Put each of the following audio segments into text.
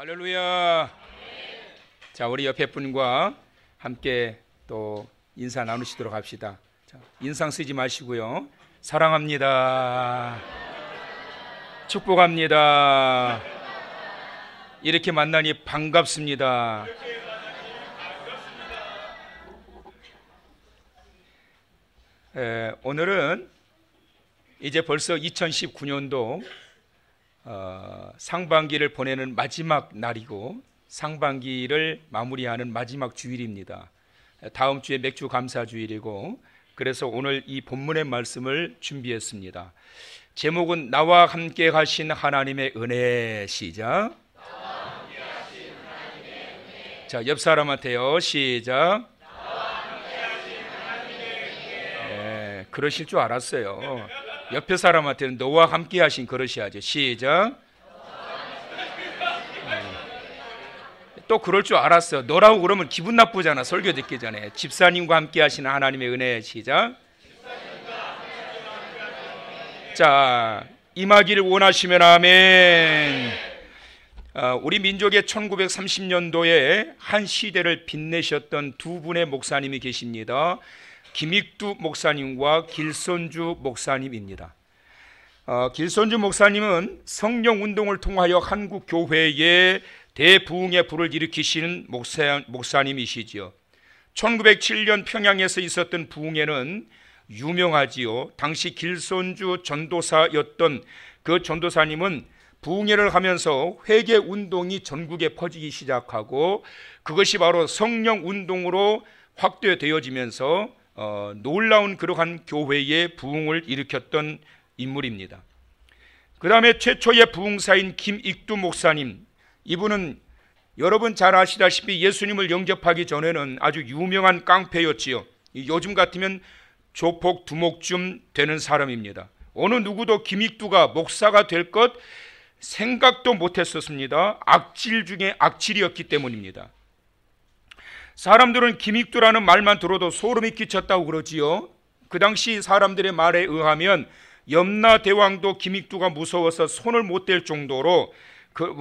할렐루야. 자, 우리 옆에 분과 함께 또 인사 나누시도록 합시다. 자, 인상 쓰지 마시고요. 사랑합니다. 축복합니다. 이렇게 만나니 반갑습니다. 오늘은 이제 벌써 2019년도 상반기를 보내는 마지막 날이고 상반기를 마무리하는 마지막 주일입니다. 다음 주에 맥주 감사 주일이고, 그래서 오늘 이 본문의 말씀을 준비했습니다. 제목은 나와 함께 하신 하나님의 은혜. 시작. 자, 옆 사람한테요. 시작. 네, 그러실 줄 알았어요. 옆에 사람한테는 너와 함께 하신 그러셔야죠. 시작. 또 그럴 줄 알았어요. 너라고 그러면 기분 나쁘잖아. 설교 듣기 전에. 집사님과 함께 하시는 하나님의 은혜. 시작. 자, 임하기를 원하시면 아멘. 우리 민족의 1930년도에 한 시대를 빛내셨던 두 분의 목사님이 계십니다. 김익두 목사님과 길선주 목사님입니다. 길선주 목사님은 성령운동을 통하여 한국 교회에 대부흥의 불을 일으키시는 목사님이시지요. 1907년 평양에서 있었던 부흥회는 유명하지요. 당시 길선주 전도사였던 그 전도사님은 부흥회를 하면서 회개운동이 전국에 퍼지기 시작하고, 그것이 바로 성령운동으로 확대되어지면서 놀라운 그러한 교회의 부흥을 일으켰던 인물입니다. 그 다음에 최초의 부흥사인 김익두 목사님, 이분은 여러분 잘 아시다시피 예수님을 영접하기 전에는 아주 유명한 깡패였지요. 요즘 같으면 조폭 두목쯤 되는 사람입니다. 어느 누구도 김익두가 목사가 될 것 생각도 못했었습니다. 악질 중에 악질이었기 때문입니다. 사람들은 김익두라는 말만 들어도 소름이 끼쳤다고 그러지요. 그 당시 사람들의 말에 의하면 염라대왕도 김익두가 무서워서 손을 못 댈 정도로,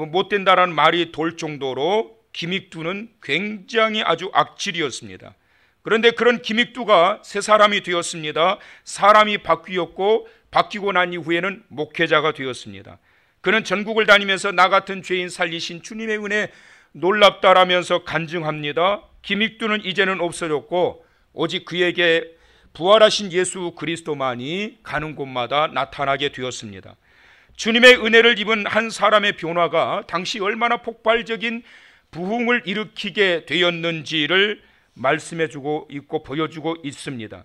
못 댄다라는 말이 돌 정도로 김익두는 굉장히 아주 악질이었습니다. 그런데 그런 김익두가 새 사람이 되었습니다. 사람이 바뀌고 난 이후에는 목회자가 되었습니다. 그는 전국을 다니면서 나 같은 죄인 살리신 주님의 은혜 놀랍다라면서 간증합니다. 김익두는 이제는 없어졌고 오직 그에게 부활하신 예수 그리스도만이 가는 곳마다 나타나게 되었습니다. 주님의 은혜를 입은 한 사람의 변화가 당시 얼마나 폭발적인 부흥을 일으키게 되었는지를 말씀해주고 있고 보여주고 있습니다.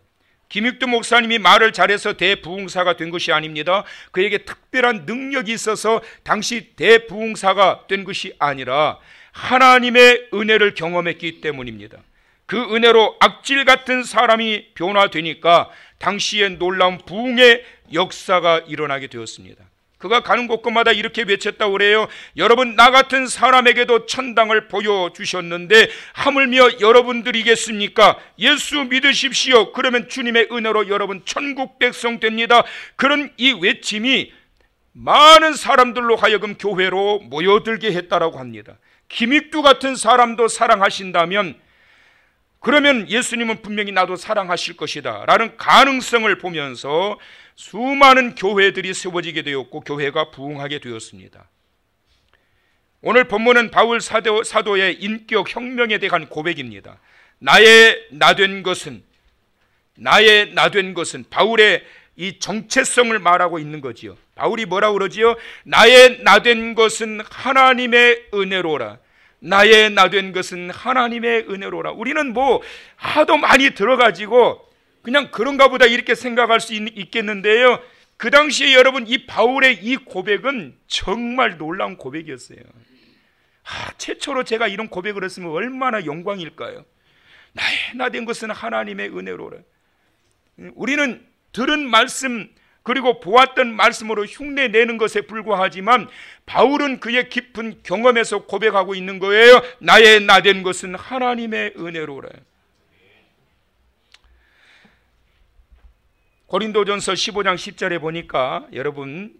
김익두 목사님이 말을 잘해서 대부흥사가 된 것이 아닙니다. 그에게 특별한 능력이 있어서 당시 대부흥사가 된 것이 아니라 하나님의 은혜를 경험했기 때문입니다. 그 은혜로 악질 같은 사람이 변화되니까 당시에 놀라운 부흥의 역사가 일어나게 되었습니다. 그가 가는 곳곳마다 이렇게 외쳤다고 그래요. 여러분, 나 같은 사람에게도 천당을 보여주셨는데 하물며 여러분들이겠습니까? 예수 믿으십시오. 그러면 주님의 은혜로 여러분 천국 백성 됩니다. 그런 이 외침이 많은 사람들로 하여금 교회로 모여들게 했다라고 합니다. 김익두 같은 사람도 사랑하신다면 그러면 예수님은 분명히 나도 사랑하실 것이다 라는 가능성을 보면서 수많은 교회들이 세워지게 되었고 교회가 부흥하게 되었습니다. 오늘 본문은 바울 사도의 인격 혁명에 대한 고백입니다. 나의 나된 것은 바울의 이 정체성을 말하고 있는 거지요. 바울이 뭐라고 그러지요? 나의 나된 것은 하나님의 은혜로라. 나의 나된 것은 하나님의 은혜로라. 우리는 뭐 하도 많이 들어가지고 그냥 그런가 보다 이렇게 생각할 수 있겠는데요, 그 당시에 여러분 이 바울의 이 고백은 정말 놀라운 고백이었어요. 최초로 제가 이런 고백을 했으면 얼마나 영광일까요? 나의 나된 것은 하나님의 은혜로라. 우리는 들은 말씀 그리고 보았던 말씀으로 흉내내는 것에 불과하지만 바울은 그의 깊은 경험에서 고백하고 있는 거예요. 나의 나된 것은 하나님의 은혜로라. 고린도전서 15장 10절에 보니까 여러분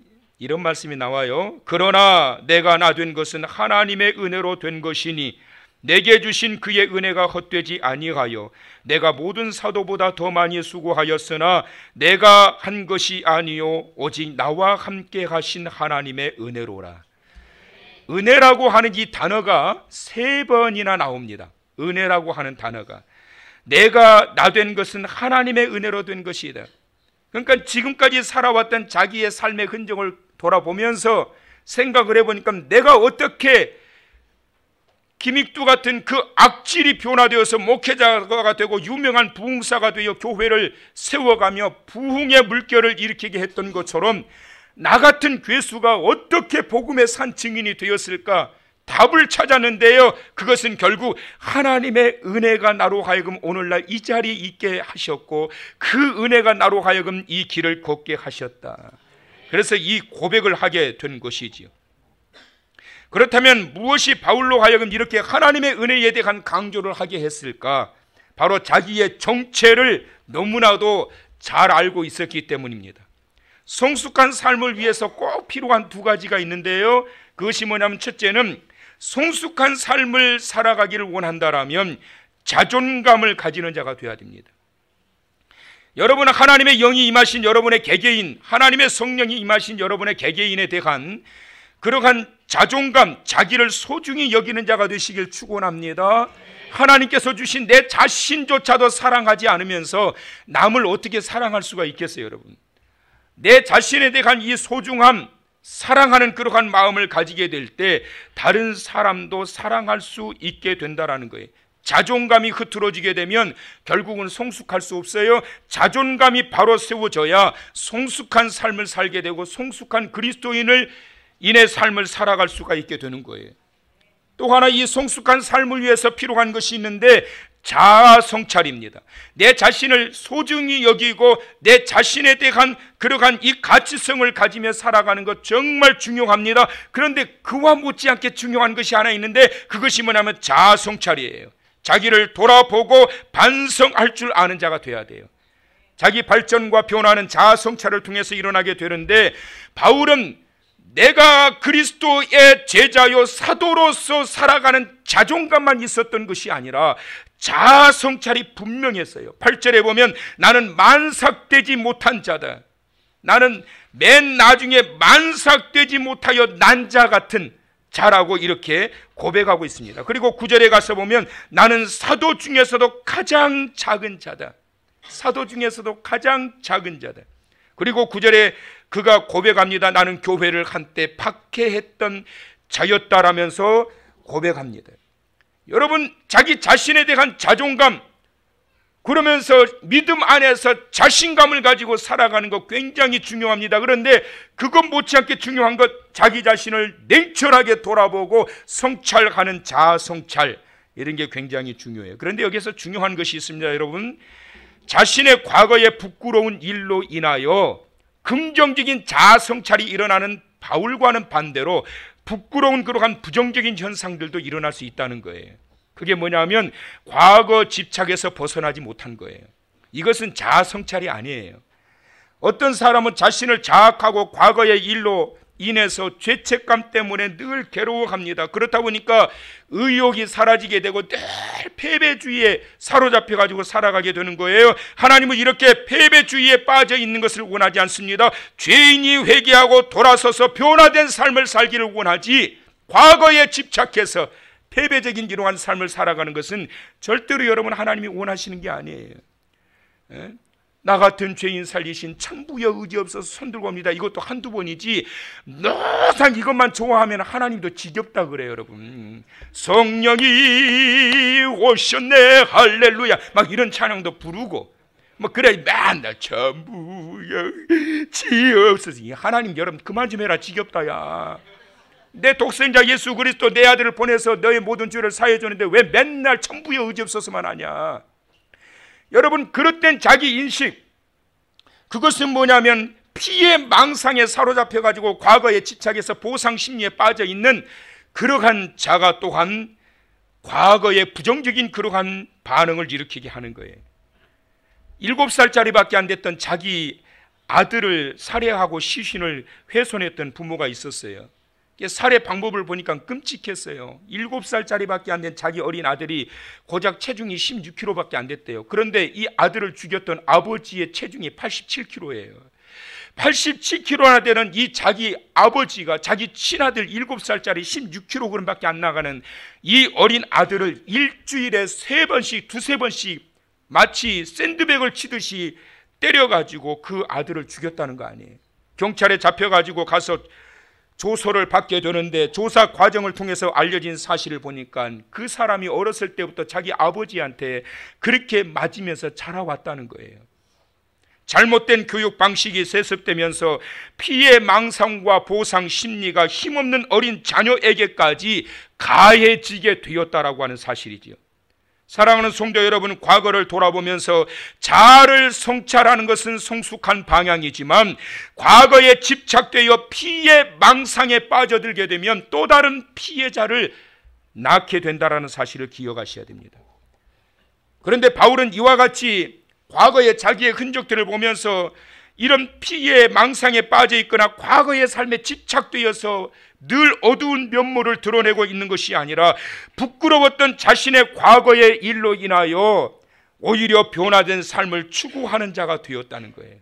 이런 말씀이 나와요. 그러나 내가 나 된 것은 하나님의 은혜로 된 것이니 내게 주신 그의 은혜가 헛되지 아니하여 내가 모든 사도보다 더 많이 수고하였으나 내가 한 것이 아니요 오직 나와 함께 하신 하나님의 은혜로라. 은혜라고 하는 이 단어가 3번이나 나옵니다. 은혜라고 하는 단어가. 내가 나 된 것은 하나님의 은혜로 된 것이다. 그러니까 지금까지 살아왔던 자기의 삶의 흔적을 돌아보면서 생각을 해보니까 내가 어떻게 김익두 같은 그 악질이 변화되어서 목회자가 되고 유명한 부흥사가 되어 교회를 세워가며 부흥의 물결을 일으키게 했던 것처럼 나 같은 괴수가 어떻게 복음의 산 증인이 되었을까? 답을 찾았는데요, 그것은 결국 하나님의 은혜가 나로 하여금 오늘날 이 자리에 있게 하셨고 그 은혜가 나로 하여금 이 길을 걷게 하셨다. 그래서 이 고백을 하게 된 것이지요. 그렇다면 무엇이 바울로 하여금 이렇게 하나님의 은혜에 대한 강조를 하게 했을까? 바로 자기의 정체를 너무나도 잘 알고 있었기 때문입니다. 성숙한 삶을 위해서 꼭 필요한 2가지가 있는데요, 그것이 뭐냐면 첫째는 성숙한 삶을 살아가기를 원한다라면 자존감을 가지는 자가 되어야 됩니다. 여러분, 하나님의 영이 임하신 여러분의 개개인, 하나님의 성령이 임하신 여러분의 개개인에 대한 그러한 자존감, 자기를 소중히 여기는 자가 되시길 축원합니다. 하나님께서 주신 내 자신조차도 사랑하지 않으면서 남을 어떻게 사랑할 수가 있겠어요, 여러분? 내 자신에 대한 이 소중함, 사랑하는 그러한 마음을 가지게 될 때 다른 사람도 사랑할 수 있게 된다라는 거예요. 자존감이 흐트러지게 되면 결국은 성숙할 수 없어요. 자존감이 바로 세워져야 성숙한 삶을 살게 되고 성숙한 그리스도인을 인의 삶을 살아갈 수가 있게 되는 거예요. 또 하나 이 성숙한 삶을 위해서 필요한 것이 있는데 자아 성찰입니다. 내 자신을 소중히 여기고 내 자신에 대한 그러한 이 가치성을 가지며 살아가는 것 정말 중요합니다. 그런데 그와 못지않게 중요한 것이 하나 있는데 그것이 뭐냐면 자아 성찰이에요. 자기를 돌아보고 반성할 줄 아는 자가 돼야 돼요. 자기 발전과 변화는 자아 성찰을 통해서 일어나게 되는데 바울은 내가 그리스도의 제자요 사도로서 살아가는 자존감만 있었던 것이 아니라 자아 성찰이 분명했어요. 8절에 보면 나는 만삭되지 못한 자다. 나는 맨 나중에 만삭되지 못하여 난자 같은 자라고 이렇게 고백하고 있습니다. 그리고 9절에 가서 보면 나는 사도 중에서도 가장 작은 자다. 사도 중에서도 가장 작은 자다. 그리고 9절에 그가 고백합니다. 나는 교회를 한때 박해했던 자였다라면서 고백합니다. 여러분, 자기 자신에 대한 자존감, 그러면서 믿음 안에서 자신감을 가지고 살아가는 것 굉장히 중요합니다. 그런데 그것 못지않게 중요한 것, 자기 자신을 냉철하게 돌아보고 성찰하는 자아 성찰, 이런 게 굉장히 중요해요. 그런데 여기서 중요한 것이 있습니다. 여러분, 자신의 과거의 부끄러운 일로 인하여 긍정적인 자아 성찰이 일어나는 바울과는 반대로 부끄러운 그러한 부정적인 현상들도 일어날 수 있다는 거예요. 그게 뭐냐면 과거 집착에서 벗어나지 못한 거예요. 이것은 자아 성찰이 아니에요. 어떤 사람은 자신을 자학하고 과거의 일로 인해서 죄책감 때문에 늘 괴로워합니다. 그렇다 보니까 의욕이 사라지게 되고 늘 패배주의에 사로잡혀 가지고 살아가게 되는 거예요. 하나님은 이렇게 패배주의에 빠져 있는 것을 원하지 않습니다. 죄인이 회개하고 돌아서서 변화된 삶을 살기를 원하지, 과거에 집착해서 패배적인 이러한 삶을 살아가는 것은 절대로 여러분 하나님이 원하시는 게 아니에요. 나 같은 죄인 살리신 천부여 의지없어서 손들고 옵니다. 이것도 한두 번이지 항상 이것만 좋아하면 하나님도 지겹다 그래요. 여러분, 성령이 오셨네 할렐루야 막 이런 찬양도 부르고 뭐 그래 맨날 천부여 지없어서, 하나님 여러분 그만 좀 해라. 지겹다. 야, 내 독생자 예수 그리스도 내 아들을 보내서 너의 모든 죄를 사해 주는데 왜 맨날 천부여 의지없어서만 하냐. 여러분, 그릇된 자기 인식, 그것은 뭐냐면 피의 망상에 사로잡혀 가지고 과거의 집착에서 보상 심리에 빠져 있는 그러한 자가 또한 과거의 부정적인 그러한 반응을 일으키게 하는 거예요. 7살짜리밖에 안 됐던 자기 아들을 살해하고 시신을 훼손했던 부모가 있었어요. 살해 방법을 보니까 끔찍했어요. 7살짜리밖에 안 된 자기 어린 아들이 고작 체중이 16kg밖에 안 됐대요. 그런데 이 아들을 죽였던 아버지의 체중이 87kg예요. 87kg나 되는 이 자기 아버지가 자기 친아들 7살짜리 16kg밖에 안 나가는 이 어린 아들을 일주일에 3번씩 두세 번씩 마치 샌드백을 치듯이 때려가지고 그 아들을 죽였다는 거 아니에요. 경찰에 잡혀가지고 가서 조서를 받게 되는데 조사 과정을 통해서 알려진 사실을 보니까 그 사람이 어렸을 때부터 자기 아버지한테 그렇게 맞으면서 자라왔다는 거예요. 잘못된 교육 방식이 세습되면서 피해 망상과 보상 심리가 힘없는 어린 자녀에게까지 가해지게 되었다라고 하는 사실이지요. 사랑하는 성도 여러분, 과거를 돌아보면서 자아를 성찰하는 것은 성숙한 방향이지만 과거에 집착되어 피해 망상에 빠져들게 되면 또 다른 피해자를 낳게 된다는 사실을 기억하셔야 됩니다. 그런데 바울은 이와 같이 과거의 자기의 흔적들을 보면서 이런 피해 망상에 빠져 있거나 과거의 삶에 집착되어서 늘 어두운 면모를 드러내고 있는 것이 아니라 부끄러웠던 자신의 과거의 일로 인하여 오히려 변화된 삶을 추구하는 자가 되었다는 거예요.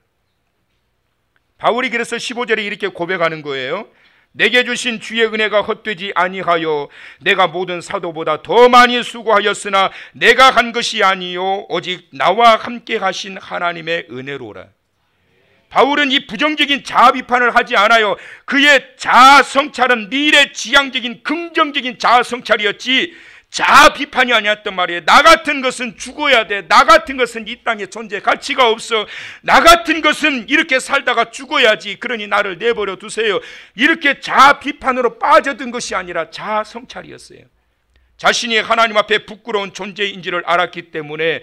바울이 그래서 15절에 이렇게 고백하는 거예요. 내게 주신 주의 은혜가 헛되지 아니하여 내가 모든 사도보다 더 많이 수고하였으나 내가 한 것이 아니요 오직 나와 함께 하신 하나님의 은혜로라. 바울은 이 부정적인 자아 비판을 하지 않아요. 그의 자아 성찰은 미래지향적인 긍정적인 자아 성찰이었지 자아 비판이 아니었단 말이에요. 나 같은 것은 죽어야 돼. 나 같은 것은 이 땅에 존재 가치가 없어. 나 같은 것은 이렇게 살다가 죽어야지. 그러니 나를 내버려 두세요. 이렇게 자아 비판으로 빠져든 것이 아니라 자아 성찰이었어요. 자신이 하나님 앞에 부끄러운 존재인지를 알았기 때문에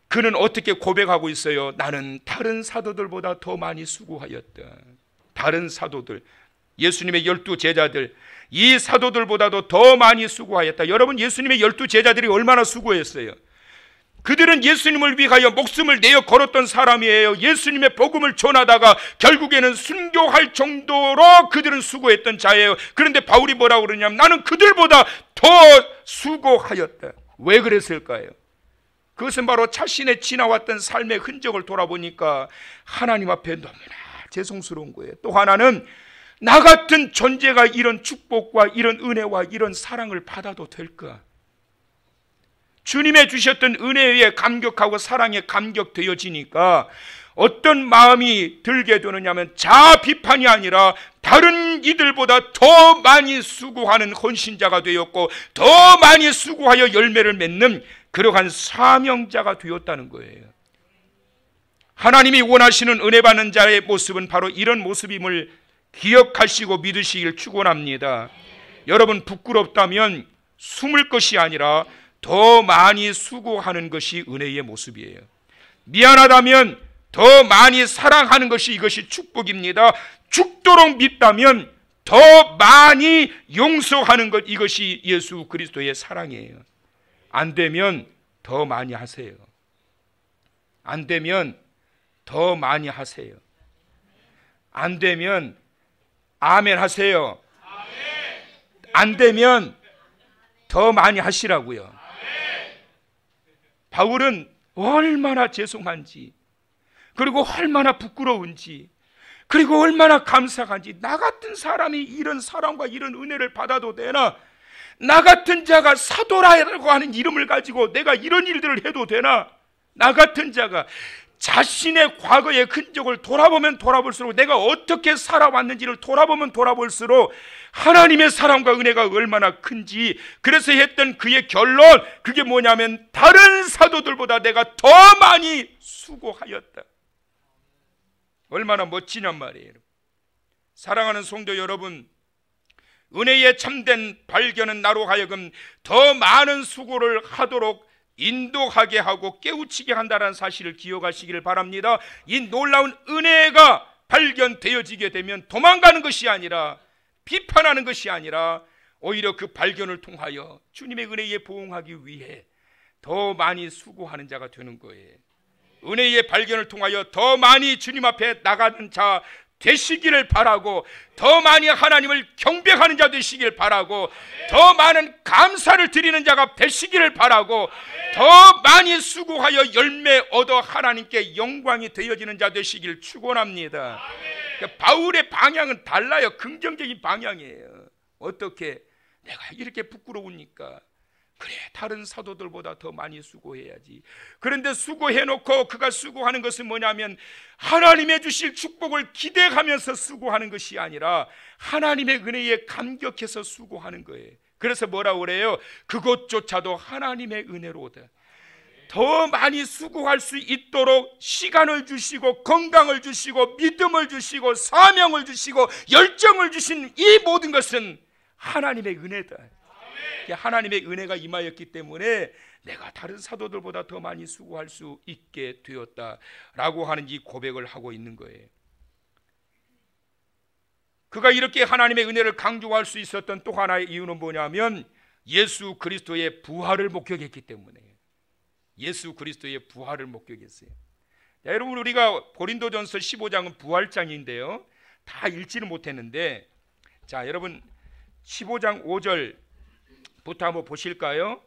그는 어떻게 고백하고 있어요? 나는 다른 사도들보다 더 많이 수고하였다. 다른 사도들, 예수님의 12제자들, 이 사도들보다도 더 많이 수고하였다. 여러분, 예수님의 12제자들이 얼마나 수고했어요? 그들은 예수님을 위하여 목숨을 내어 걸었던 사람이에요. 예수님의 복음을 전하다가 결국에는 순교할 정도로 그들은 수고했던 자예요. 그런데 바울이 뭐라고 그러냐면 나는 그들보다 더 수고하였다. 왜 그랬을까요? 그것은 바로 자신의 지나왔던 삶의 흔적을 돌아보니까 하나님 앞에 너무나 죄송스러운 거예요. 또 하나는 나 같은 존재가 이런 축복과 이런 은혜와 이런 사랑을 받아도 될까? 주님의 주셨던 은혜에 감격하고 사랑에 감격되어지니까 어떤 마음이 들게 되느냐면 자아 비판이 아니라 다른 이들보다 더 많이 수고하는 헌신자가 되었고 더 많이 수고하여 열매를 맺는 그러한 사명자가 되었다는 거예요. 하나님이 원하시는 은혜 받는 자의 모습은 바로 이런 모습임을 기억하시고 믿으시길 축원합니다. 여러분, 부끄럽다면 숨을 것이 아니라 더 많이 수고하는 것이 은혜의 모습이에요. 미안하다면 더 많이 사랑하는 것이 이것이 축복입니다. 죽도록 믿다면 더 많이 용서하는 것, 이것이 예수 그리스도의 사랑이에요. 안 되면 더 많이 하세요. 안 되면 더 많이 하세요. 안 되면 아멘 하세요. 안 되면 더 많이 하시라고요. 바울은 얼마나 죄송한지, 그리고 얼마나 부끄러운지, 그리고 얼마나 감사한지, 나 같은 사람이 이런 사랑과 이런 은혜를 받아도 되나? 나 같은 자가 사도라고 하는 이름을 가지고 내가 이런 일들을 해도 되나? 나 같은 자가 자신의 과거의 흔적을 돌아보면 돌아볼수록 내가 어떻게 살아왔는지를 돌아보면 돌아볼수록 하나님의 사랑과 은혜가 얼마나 큰지, 그래서 했던 그의 결론, 그게 뭐냐면 다른 사도들보다 내가 더 많이 수고하였다. 얼마나 멋지냔 말이에요. 사랑하는 성도 여러분, 은혜의 참된 발견은 나로 하여금 더 많은 수고를 하도록 인도하게 하고 깨우치게 한다는 사실을 기억하시기를 바랍니다. 이 놀라운 은혜가 발견되어지게 되면 도망가는 것이 아니라, 비판하는 것이 아니라 오히려 그 발견을 통하여 주님의 은혜에 부응하기 위해 더 많이 수고하는 자가 되는 거예요. 은혜의 발견을 통하여 더 많이 주님 앞에 나가는 자 되시기를 바라고, 더 많이 하나님을 경배하는 자 되시기를 바라고, 더 많은 감사를 드리는 자가 되시기를 바라고, 더 많이 수고하여 열매 얻어 하나님께 영광이 되어지는 자 되시길 축원합니다. 그러니까 바울의 방향은 달라요. 긍정적인 방향이에요. 어떻게? 내가 이렇게 부끄러우니까 그래, 다른 사도들보다 더 많이 수고해야지. 그런데 수고해놓고 그가 수고하는 것은 뭐냐면 하나님의 주실 축복을 기대하면서 수고하는 것이 아니라 하나님의 은혜에 감격해서 수고하는 거예요. 그래서 뭐라고 그래요? 그것조차도 하나님의 은혜로다. 더 많이 수고할 수 있도록 시간을 주시고 건강을 주시고 믿음을 주시고 사명을 주시고 열정을 주신 이 모든 것은 하나님의 은혜다. 하나님의 은혜가 임하였기 때문에 내가 다른 사도들보다 더 많이 수고할 수 있게 되었다라고 하는 이 고백을 하고 있는 거예요. 그가 이렇게 하나님의 은혜를 강조할 수 있었던 또 하나의 이유는 뭐냐면 예수 그리스도의 부활을 목격했기 때문에. 예수 그리스도의 부활을 목격했어요. 자, 여러분, 우리가 고린도전서 15장은 부활장인데요, 다 읽지는 못했는데, 자, 여러분 15장 5절부터 한번 보실까요?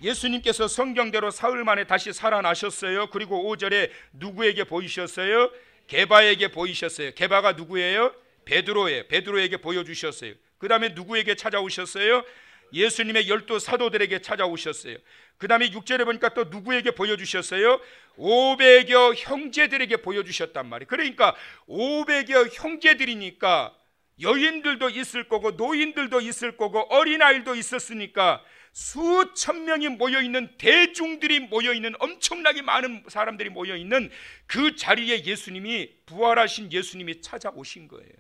예수님께서 성경대로 사흘 만에 다시 살아나셨어요. 그리고 5절에 누구에게 보이셨어요? 게바에게 보이셨어요. 게바가 누구예요? 베드로예요. 베드로에게 보여주셨어요. 그 다음에 누구에게 찾아오셨어요? 예수님의 12 사도들에게 찾아오셨어요. 그 다음에 6절에 보니까 또 누구에게 보여주셨어요? 500여 형제들에게 보여주셨단 말이에요. 그러니까 500여 형제들이니까 여인들도 있을 거고 노인들도 있을 거고 어린아이도 있었으니까 수천 명이 모여있는, 대중들이 모여있는, 엄청나게 많은 사람들이 모여있는 그 자리에 예수님이, 부활하신 예수님이 찾아오신 거예요.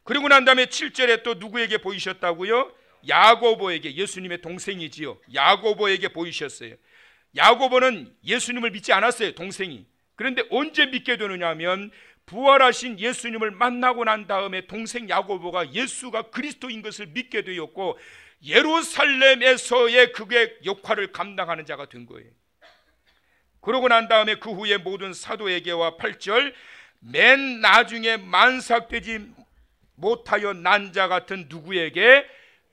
그리고 난 다음에 7절에 또 누구에게 보이셨다고요? 야고보에게, 예수님의 동생이지요. 야고보에게 보이셨어요. 야고보는 예수님을 믿지 않았어요, 동생이. 그런데 언제 믿게 되느냐 하면 부활하신 예수님을 만나고 난 다음에 동생 야고보가 예수가 그리스도인 것을 믿게 되었고 예루살렘에서의 그의 역할을 감당하는 자가 된 거예요. 그러고 난 다음에 그 후에 모든 사도에게와 8절, 맨 나중에 만삭되지 못하여 난 자 같은 누구에게?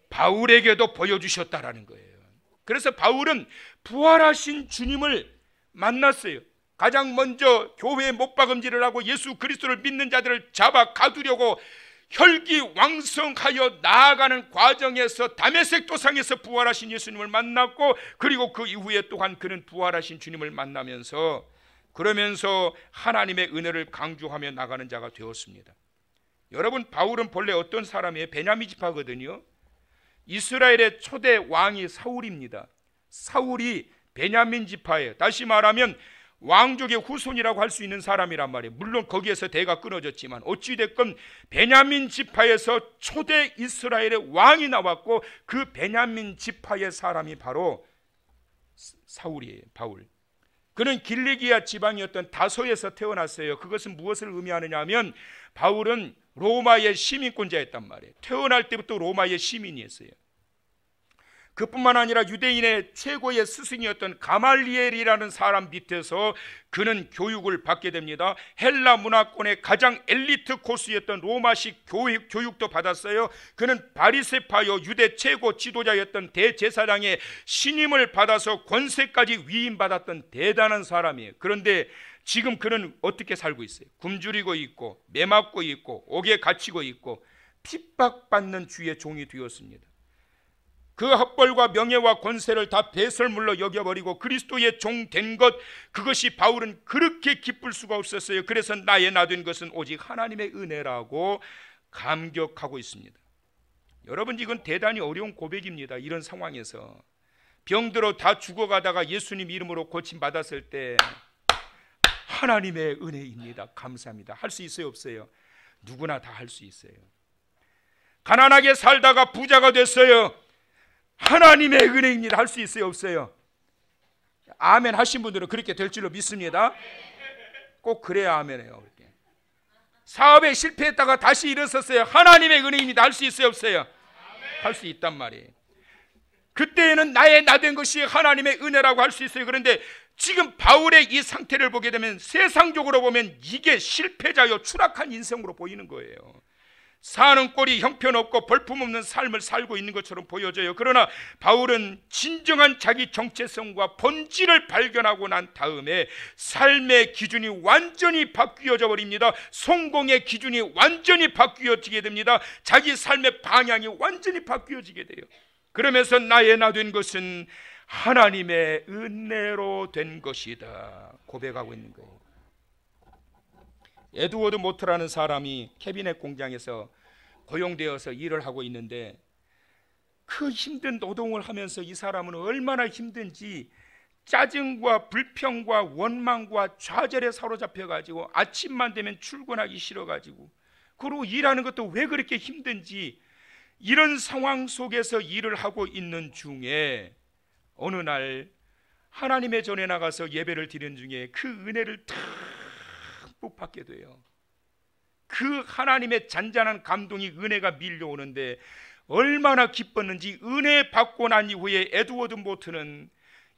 바울에게도 보여주셨다라는 거예요. 그래서 바울은 부활하신 주님을 만났어요. 가장 먼저 교회에 못박음질을 하고 예수 그리스도를 믿는 자들을 잡아 가두려고 혈기왕성하여 나아가는 과정에서 다메섹 도상에서 부활하신 예수님을 만났고, 그리고 그 이후에 또한 그는 부활하신 주님을 만나면서 그러면서 하나님의 은혜를 강조하며 나가는 자가 되었습니다. 여러분, 바울은 본래 어떤 사람이에요? 베냐민 지파거든요. 이스라엘의 초대 왕이 사울입니다. 사울이 베냐민 지파예요. 다시 말하면 왕족의 후손이라고 할 수 있는 사람이란 말이에요. 물론 거기에서 대가 끊어졌지만 어찌됐건 베냐민 지파에서 초대 이스라엘의 왕이 나왔고 그 베냐민 지파의 사람이 바로 사울이에요. 바울. 그는 길리기아 지방이었던 다소에서 태어났어요. 그것은 무엇을 의미하느냐 하면 바울은 로마의 시민권자였단 말이에요. 태어날 때부터 로마의 시민이었어요. 그뿐만 아니라 유대인의 최고의 스승이었던 가말리엘이라는 사람 밑에서 그는 교육을 받게 됩니다. 헬라 문화권의 가장 엘리트 코스였던 로마식 교육도 받았어요. 그는 바리새파요 유대 최고 지도자였던 대제사장의 신임을 받아서 권세까지 위임받았던 대단한 사람이에요. 그런데 지금 그는 어떻게 살고 있어요? 굶주리고 있고 매맞고 있고 옥에 갇히고 있고 핍박받는 주의 종이 되었습니다. 그 헛벌과 명예와 권세를 다 배설물로 여겨버리고 그리스도의 종 된 것, 그것이 바울은 그렇게 기쁠 수가 없었어요. 그래서 나의 나 된 것은 오직 하나님의 은혜라고 감격하고 있습니다. 여러분, 이건 대단히 어려운 고백입니다. 이런 상황에서 병들어 다 죽어가다가 예수님 이름으로 고침받았을 때 하나님의 은혜입니다. 감사합니다. 할 수 있어요, 없어요? 누구나 다 할 수 있어요. 가난하게 살다가 부자가 됐어요. 하나님의 은혜입니다. 할 수 있어요, 없어요? 아멘 하신 분들은 그렇게 될 줄로 믿습니다. 꼭 그래야 아멘해요. 사업에 실패했다가 다시 일어섰어요. 하나님의 은혜입니다. 할 수 있어요, 없어요? 할 수 있단 말이에요. 그때에는 나의 나 된 것이 하나님의 은혜라고 할 수 있어요. 그런데 지금 바울의 이 상태를 보게 되면 세상적으로 보면 이게 실패자요 추락한 인생으로 보이는 거예요. 사는 꼴이 형편없고 볼품없는 삶을 살고 있는 것처럼 보여져요. 그러나 바울은 진정한 자기 정체성과 본질을 발견하고 난 다음에 삶의 기준이 완전히 바뀌어져 버립니다. 성공의 기준이 완전히 바뀌어지게 됩니다. 자기 삶의 방향이 완전히 바뀌어지게 돼요. 그러면서 나의 나 된 것은 하나님의 은혜로 된 것이다 고백하고 있는 거예요. 에드워드 모트라는 사람이 캐비넷 공장에서 고용되어서 일을 하고 있는데 그 힘든 노동을 하면서 이 사람은 얼마나 힘든지 짜증과 불평과 원망과 좌절에 사로잡혀 가지고 아침만 되면 출근하기 싫어 가지고 그리고 일하는 것도 왜 그렇게 힘든지 이런 상황 속에서 일을 하고 있는 중에 어느 날 하나님의 전에 나가서 예배를 드리는 중에 그 은혜를 듬뿍 받게 돼요. 그 하나님의 잔잔한 감동이 은혜가 밀려오는데 얼마나 기뻤는지 은혜 받고 난 이후에 에드워드 모트는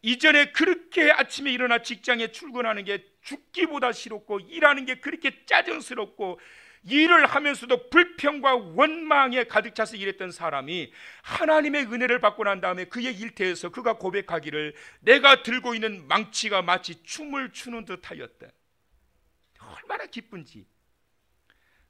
이전에 그렇게 아침에 일어나 직장에 출근하는 게 죽기보다 싫었고 일하는 게 그렇게 짜증스럽고 일을 하면서도 불평과 원망에 가득 차서 일했던 사람이 하나님의 은혜를 받고 난 다음에 그의 일터에서 그가 고백하기를 내가 들고 있는 망치가 마치 춤을 추는 듯하였다. 얼마나 기쁜지.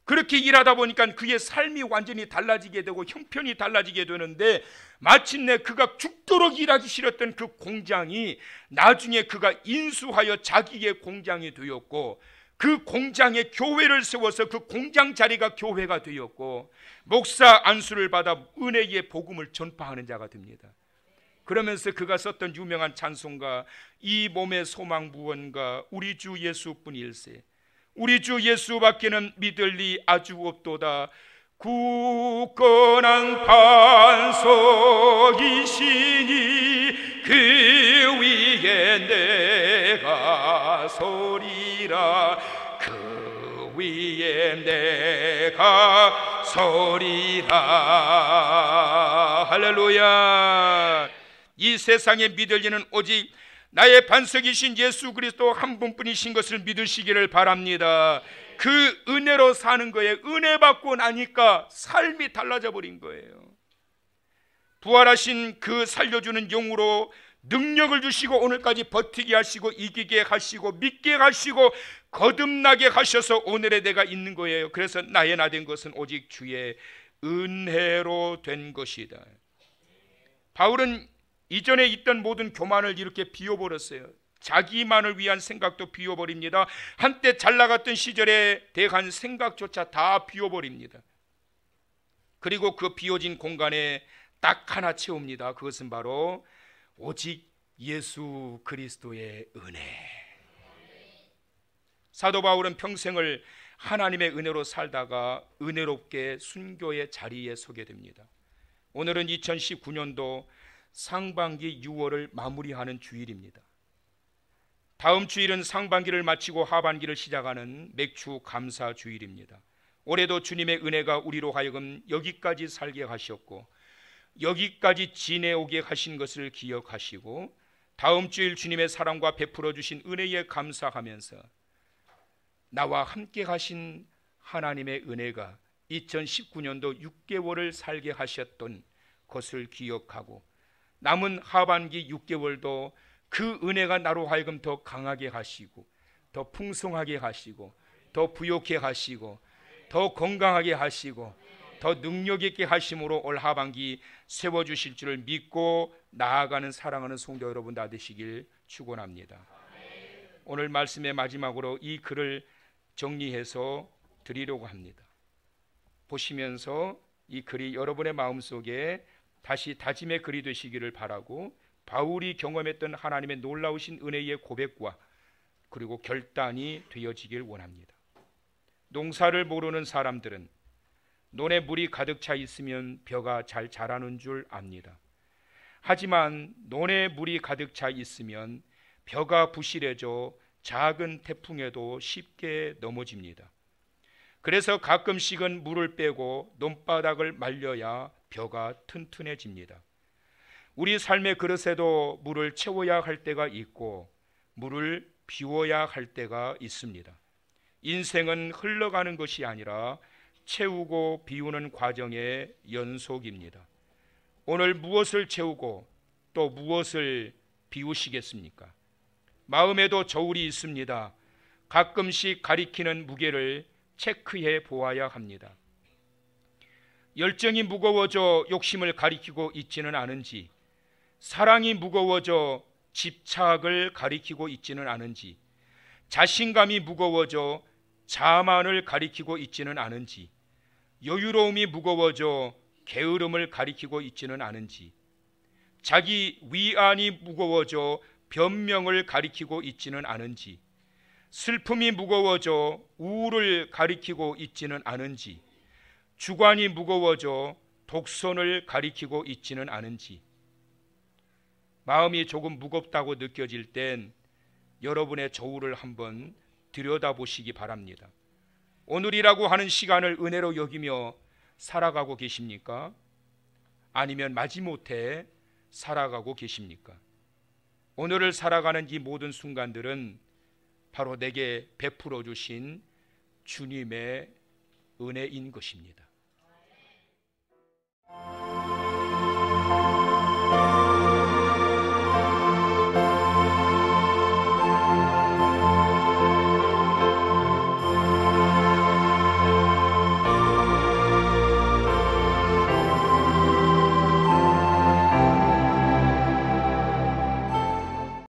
그렇게 일하다 보니까 그의 삶이 완전히 달라지게 되고 형편이 달라지게 되는데 마침내 그가 죽도록 일하기 싫었던 그 공장이 나중에 그가 인수하여 자기의 공장이 되었고 그 공장에 교회를 세워서 그 공장 자리가 교회가 되었고 목사 안수를 받아 은혜의 복음을 전파하는 자가 됩니다. 그러면서 그가 썼던 유명한 찬송가 이 몸의 소망 무언가 우리 주 예수뿐일세 우리 주 예수밖에는 믿을 리 아주 없도다 굳건한 반석이시니 그 위에 내가 서리라 그 위에 내가 서리라. 할렐루야. 이 세상에 믿을 리는 오직 나의 반석이신 예수 그리스도 한 분뿐이신 것을 믿으시기를 바랍니다. 그 은혜로 사는 거예요. 은혜 받고 나니까 삶이 달라져 버린 거예요. 부활하신 그 살려주는 영으로 능력을 주시고 오늘까지 버티게 하시고 이기게 하시고 믿게 하시고 거듭나게 하셔서 오늘의 내가 있는 거예요. 그래서 나의 나 된 것은 오직 주의 은혜로 된 것이다. 바울은 이전에 있던 모든 교만을 이렇게 비워버렸어요. 자기만을 위한 생각도 비워버립니다. 한때 잘 나갔던 시절에 대한 생각조차 다 비워버립니다. 그리고 그 비워진 공간에 딱 하나 채웁니다. 그것은 바로 오직 예수 그리스도의 은혜. 사도 바울은 평생을 하나님의 은혜로 살다가 은혜롭게 순교의 자리에 서게 됩니다. 오늘은 2019년도 상반기 6월을 마무리하는 주일입니다. 다음 주일은 상반기를 마치고 하반기를 시작하는 맥주 감사 주일입니다. 올해도 주님의 은혜가 우리로 하여금 여기까지 살게 하셨고 여기까지 지내오게 하신 것을 기억하시고 다음 주일 주님의 사랑과 베풀어 주신 은혜에 감사하면서 나와 함께 하신 하나님의 은혜가 2019년도 6개월을 살게 하셨던 것을 기억하고 남은 하반기 6개월도 그 은혜가 나로 하여금 더 강하게 하시고 더 풍성하게 하시고 더 부욕해 하시고 더 건강하게 하시고 더 능력 있게 하심으로 올 하반기 세워주실 줄을 믿고 나아가는 사랑하는 성도 여러분 다 되시길 축원합니다. 오늘 말씀의 마지막으로 이 글을 정리해서 드리려고 합니다. 보시면서 이 글이 여러분의 마음속에 다시 다짐의 글이 되시기를 바라고 바울이 경험했던 하나님의 놀라우신 은혜의 고백과 그리고 결단이 되어지길 원합니다. 농사를 모르는 사람들은 논에 물이 가득 차 있으면 벼가 잘 자라는 줄 압니다. 하지만 논에 물이 가득 차 있으면 벼가 부실해져 작은 태풍에도 쉽게 넘어집니다. 그래서 가끔씩은 물을 빼고 논바닥을 말려야 벼가 튼튼해집니다. 우리 삶의 그릇에도 물을 채워야 할 때가 있고 물을 비워야 할 때가 있습니다. 인생은 흘러가는 것이 아니라 채우고 비우는 과정의 연속입니다. 오늘 무엇을 채우고 또 무엇을 비우시겠습니까? 마음에도 저울이 있습니다. 가끔씩 가리키는 무게를 체크해 보아야 합니다. 열정이 무거워져 욕심을 가리키고 있지는 않은지, 사랑이 무거워져 집착을 가리키고 있지는 않은지, 자신감이 무거워져 자만을 가리키고 있지는 않은지, 여유로움이 무거워져 게으름을 가리키고 있지는 않은지, 자기 위안이 무거워져 변명을 가리키고 있지는 않은지, 슬픔이 무거워져 우울을 가리키고 있지는 않은지, 주관이 무거워져 독선을 가리키고 있지는 않은지, 마음이 조금 무겁다고 느껴질 땐 여러분의 저울을 한번 들여다보시기 바랍니다. 오늘이라고 하는 시간을 은혜로 여기며 살아가고 계십니까? 아니면 마지못해 살아가고 계십니까? 오늘을 살아가는 이 모든 순간들은 바로 내게 베풀어 주신 주님의 은혜인 것입니다.